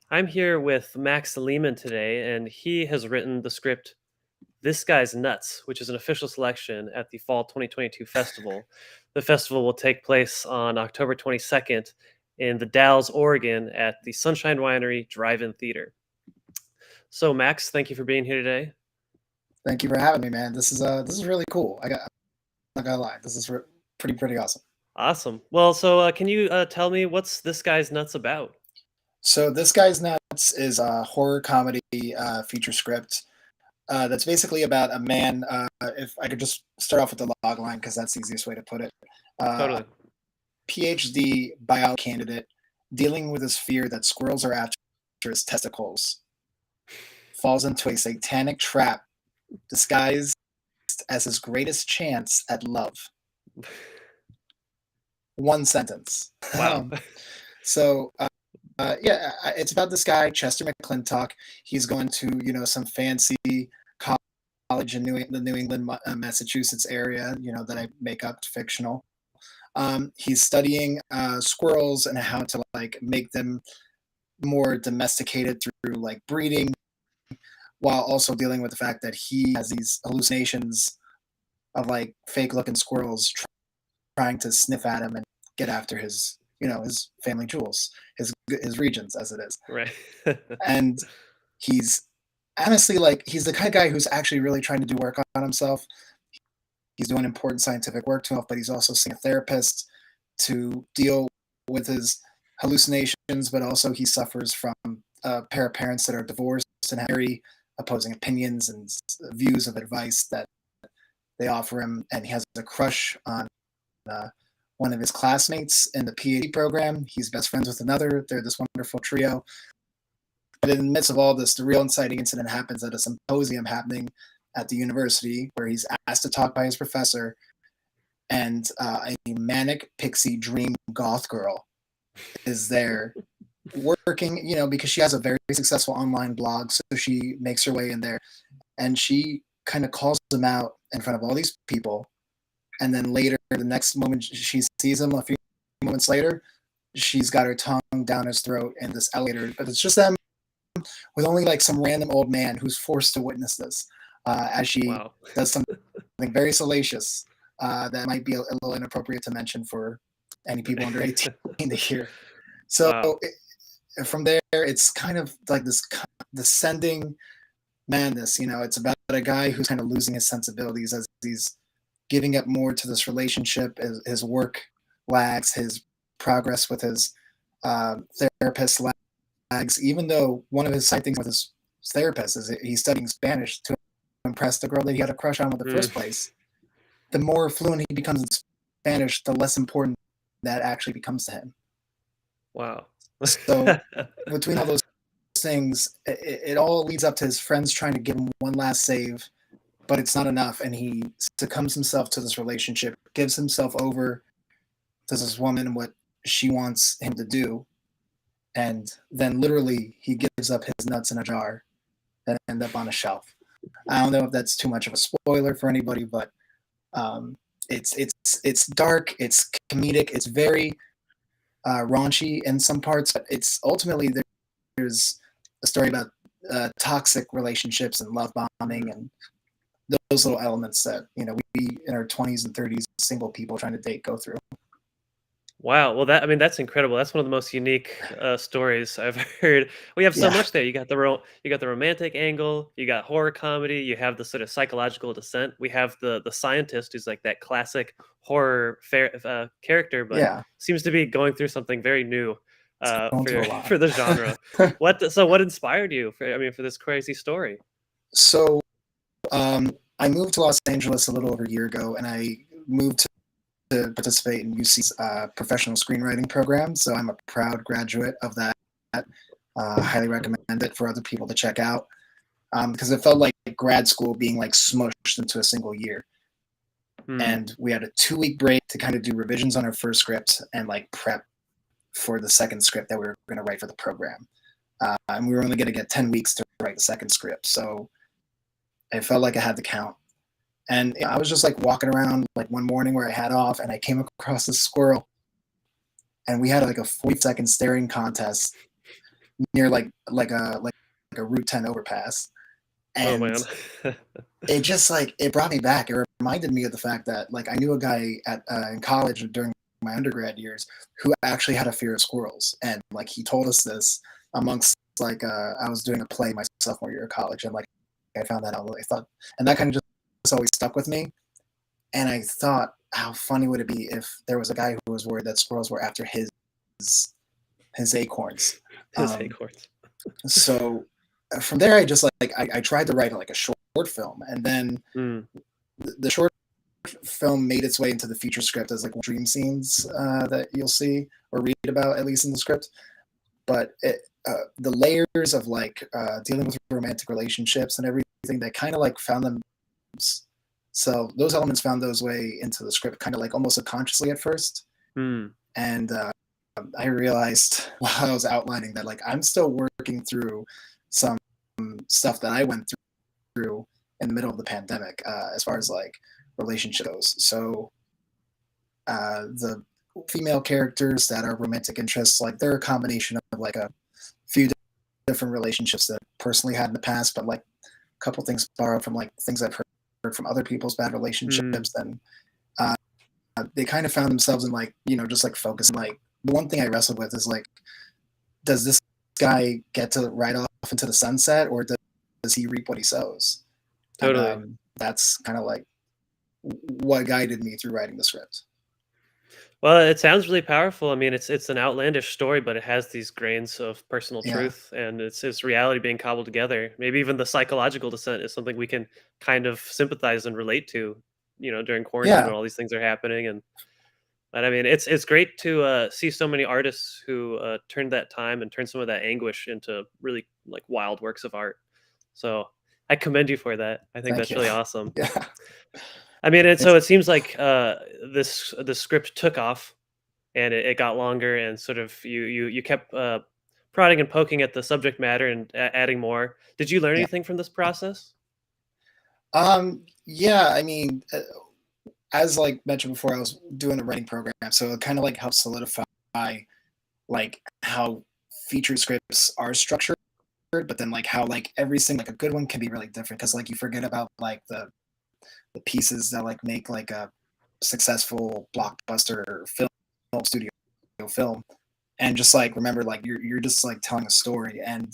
I'm here with Max Lehman today, and he has written the script This Guy's Nuts, which is an official selection at the Fall 2022 festival. The festival will take place on October 22nd in the Dalles, Oregon at the Sunshine Winery Drive-In Theater. So, Max, thank you for being here today. Thank you for having me, man. This is really cool. I'm not gonna lie. This is pretty awesome. Awesome. Well, so can you tell me what's This Guy's Nuts about? So this guy's nuts is a horror comedy feature script that's basically about a man. If I could just start off with the log line because that's the easiest way to put it. A Totally. PhD bio candidate dealing with his fear that squirrels are after his testicles falls into a satanic trap disguised as his greatest chance at love. One sentence. Wow. Yeah, it's about this guy, Chester McClintock. He's going to, some fancy college in the New England, Massachusetts area, that I make up fictional. He's studying squirrels and how to like make them more domesticated through like breeding, while also dealing with the fact that he has these hallucinations of like fake looking squirrels trying to sniff at him and get after his his family jewels, his regions as it is. Right. And he's honestly like he's the kind of guy who's actually really trying to do work on himself. He's doing important scientific work to himself, but he's also seeing a therapist to deal with his hallucinations, but also he suffers from a pair of parents that are divorced and have very opposing opinions and views of advice that they offer him, and he has a crush on one of his classmates in the PhD program. He's best friends with another. They're this wonderful trio. But in the midst of all this, the real inciting incident happens at a symposium happening at the university where he's asked to talk by his professor, and a manic pixie dream goth girl is there working, because she has a very successful online blog, so she makes her way in there, and she kind of calls him out in front of all these people. And then later, the next moment she sees him, a few moments later, she's got her tongue down his throat in this elevator. But it's just them with only like some random old man who's forced to witness this as she Wow. does something very salacious that might be a little inappropriate to mention for any people under 18 to hear. So Wow. from there, it's kind of like this descending madness. It's about a guy who's kind of losing his sensibilities as he's giving up more to this relationship. His work lags, his progress with his therapist lags, even though one of his side things with his therapist is he's studying Spanish to impress the girl that he had a crush on in the first place. The more fluent he becomes in Spanish, the less important that actually becomes to him. Wow. So between all those things, it all leads up to his friends trying to give him one last save, but it's not enough, and he succumbs himself to this relationship, gives himself over to this woman, what she wants him to do, and then literally he gives up his nuts in a jar that end up on a shelf. I don't know if that's too much of a spoiler for anybody, but it's dark, it's comedic, it's very raunchy in some parts, but it's ultimately there's a story about toxic relationships and love bombing and those little elements that we in our 20s and 30s single people trying to date go through. Wow. Well, that's incredible. That's one of the most unique stories I've heard. We have so Yeah, much there. You got the romantic angle. You got horror comedy. You have the sort of psychological descent. We have the scientist who's like that classic horror character, but yeah, seems to be going through something very new it's going for through a lot. for the genre. What inspired you for this crazy story? So I moved to Los Angeles a little over a year ago, and I moved to participate in UC's professional screenwriting program. So I'm a proud graduate of that. Highly recommend it for other people to check out because it felt like grad school being like smushed into a single year. Hmm. And we had a 2-week break to kind of do revisions on our first script and like prep for the second script that we were going to write for the program. And we were only going to get 10 weeks to write the second script. So I felt like I had to count. And I was just like walking around like one morning where I had off and I came across this squirrel and we had like a 40-second staring contest near like a Route 10 overpass, Oh and man. it just like it brought me back. It reminded me of the fact that like I knew a guy at in college during my undergrad years who actually had a fear of squirrels, and like he told us this amongst like I was doing a play my sophomore year of college, and like I found that out. I thought, and that kind of just always stuck with me. And I thought, how funny would it be if there was a guy who was worried that squirrels were after his acorns? His Um, acorns. so from there, I just like I tried to write like a short film, and then Mm, the short film made its way into the feature script as like dream scenes that you'll see or read about, at least in the script. But the layers of like dealing with romantic relationships and everything, they kind of like found them. So those elements found those way into the script, kind of like almost subconsciously at first. mm. And I realized while I was outlining that like I'm still working through some stuff that I went through in the middle of the pandemic, as far as like relationship goes. So the female characters that are romantic interests, like they're a combination of like a few different relationships that I personally had in the past, but like a couple things borrowed from like things I've heard from other people's bad Mm. relationships. Then uh, they kind of found themselves in like, just like focusing. Like the one thing I wrestled with is like, does this guy get to ride off into the sunset, or does he reap what he sows? And Totally. that's kind of like what guided me through writing the script. Well, it sounds really powerful. I mean, it's an outlandish story, but it has these grains of personal Yeah, truth, and it's reality being cobbled together. Maybe even the psychological descent is something we can kind of sympathize and relate to, during quarantine yeah, when all these things are happening. And I mean, it's great to see so many artists who turned that time and turned some of that anguish into really like wild works of art. So I commend you for that. I think thank that's you. really awesome. Yeah, I mean, so it's it seems like the script took off and it got longer and sort of you kept prodding and poking at the subject matter and adding more. Did you learn yeah. anything from this process? Yeah, I mean, as like mentioned before, I was doing a writing program, so it kind of like helped solidify like how feature scripts are structured, but then like how like every single like a good one can be really different because like you forget about like the pieces that like make like a successful blockbuster film studio film, and just like remember like you're just like telling a story, and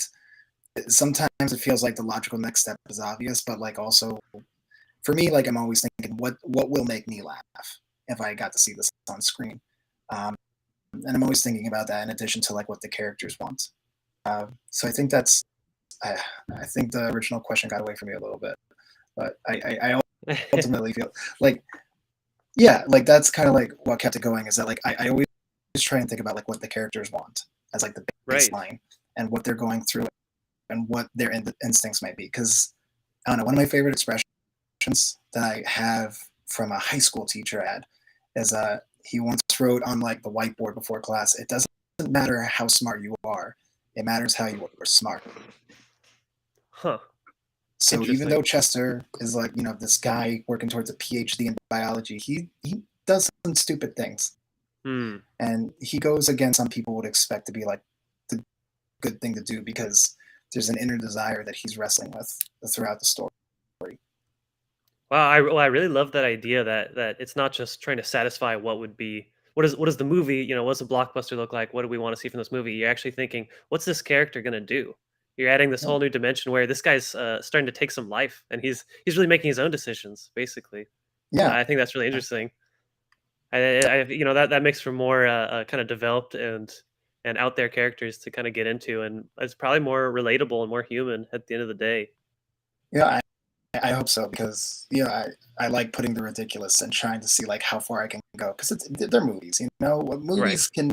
sometimes it feels like the logical next step is obvious, but like also for me, like I'm always thinking, what will make me laugh if I got to see this on screen, um, and I'm always thinking about that in addition to like what the characters want. So I think I, I think the original question got away from me a little bit, but I ultimately feel like yeah, like that's kind of like what kept it going is that like I always try and think about like what the characters want as like the Right. baseline and what they're going through and what their instincts might be because I don't know, one of my favorite expressions that I have from a high school teacher I had is he once wrote on like the whiteboard before class, it doesn't matter how smart you are, it matters how you are smart. Huh. So even Interesting. though Chester is like, this guy working towards a PhD in biology, he does some stupid things. Hmm. And he goes against some people would expect to be like the good thing to do because there's an inner desire that he's wrestling with throughout the story. Wow, I really love that idea that it's not just trying to satisfy what would be what is the movie, what does the blockbuster look like? What do we want to see from this movie? You're actually thinking, what's this character gonna do? You're adding this Yeah. whole new dimension where this guy's starting to take some life, and he's really making his own decisions, basically. Yeah. I think that's really interesting. That makes for more kind of developed and out there characters to kind of get into, and it's probably more relatable and more human at the end of the day. Yeah. I hope so because I like putting the ridiculous and trying to see like how far I can go because they're movies. Right. Movies can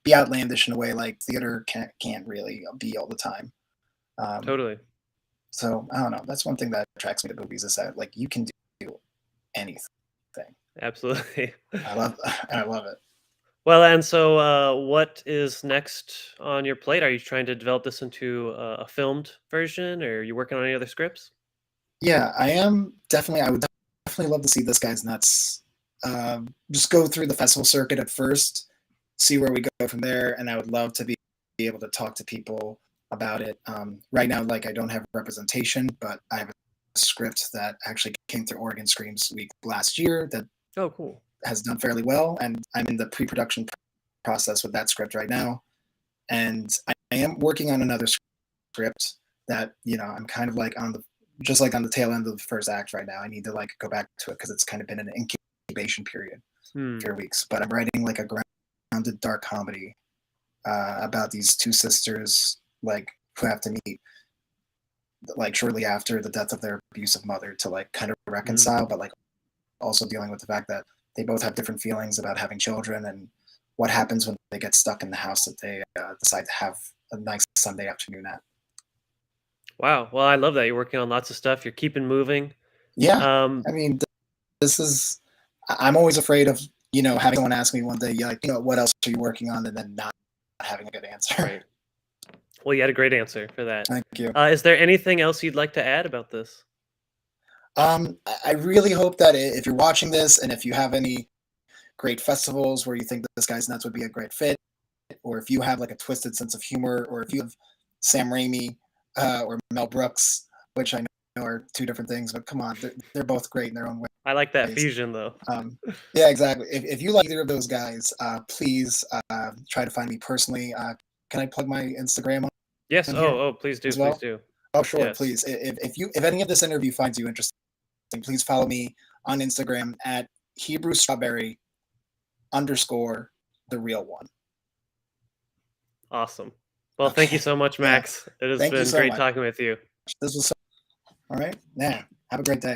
be outlandish in a way like theater can't really be all the time. Um, Totally. so I don't know. That's one thing that attracts me to movies is that like you can do anything. Absolutely. I love it. Well, and so, what is next on your plate? Are you trying to develop this into a filmed version, or are you working on any other scripts? Yeah, I am definitely. I would definitely love to see this guy's nuts. Just go through the festival circuit at first, see where we go from there, and I would love to be able to talk to people about it. Right now, like I don't have representation, but I have a script that actually came through Oregon Screams Week last year that Oh, cool. has done fairly well, and I'm in the pre-production process with that script right now. And I am working on another script that I'm kind of like on the tail end of the first act right now. I need to like go back to it because it's kind of been an incubation period for weeks. But I'm writing like a grounded dark comedy about these two sisters like who have to meet like shortly after the death of their abusive mother to like kind of reconcile, but like also dealing with the fact that they both have different feelings about having children and what happens when they get stuck in the house that they decide to have a nice Sunday afternoon at. Wow. Well, I love that you're working on lots of stuff. You're keeping moving. Yeah, Um, I mean, this is. I'm always afraid of having someone ask me one day, yeah, like, what else are you working on, and then not having a good answer. right. Well, you had a great answer for that. Thank you. Is there anything else you'd like to add about this? I really hope that if you're watching this and if you have any great festivals where you think that This Guy's Nuts would be a great fit, or if you have like a twisted sense of humor, or if you have Sam Raimi or Mel Brooks, which I know are two different things, but come on, they're both great in their own way. I like that fusion, though. Yeah, exactly. If you like either of those guys, please try to find me personally. Can I plug my Instagram Yes. on here Oh, please do. as well? Please do. Oh, sure, Yes. please. If any of this interview finds you interesting, please follow me on Instagram at Hebrew Strawberry _ the real one. Awesome. Well, thank you so much, Yeah. Max. It has Thank you been so great much. talking with you. This was all right. Yeah. Have a great day.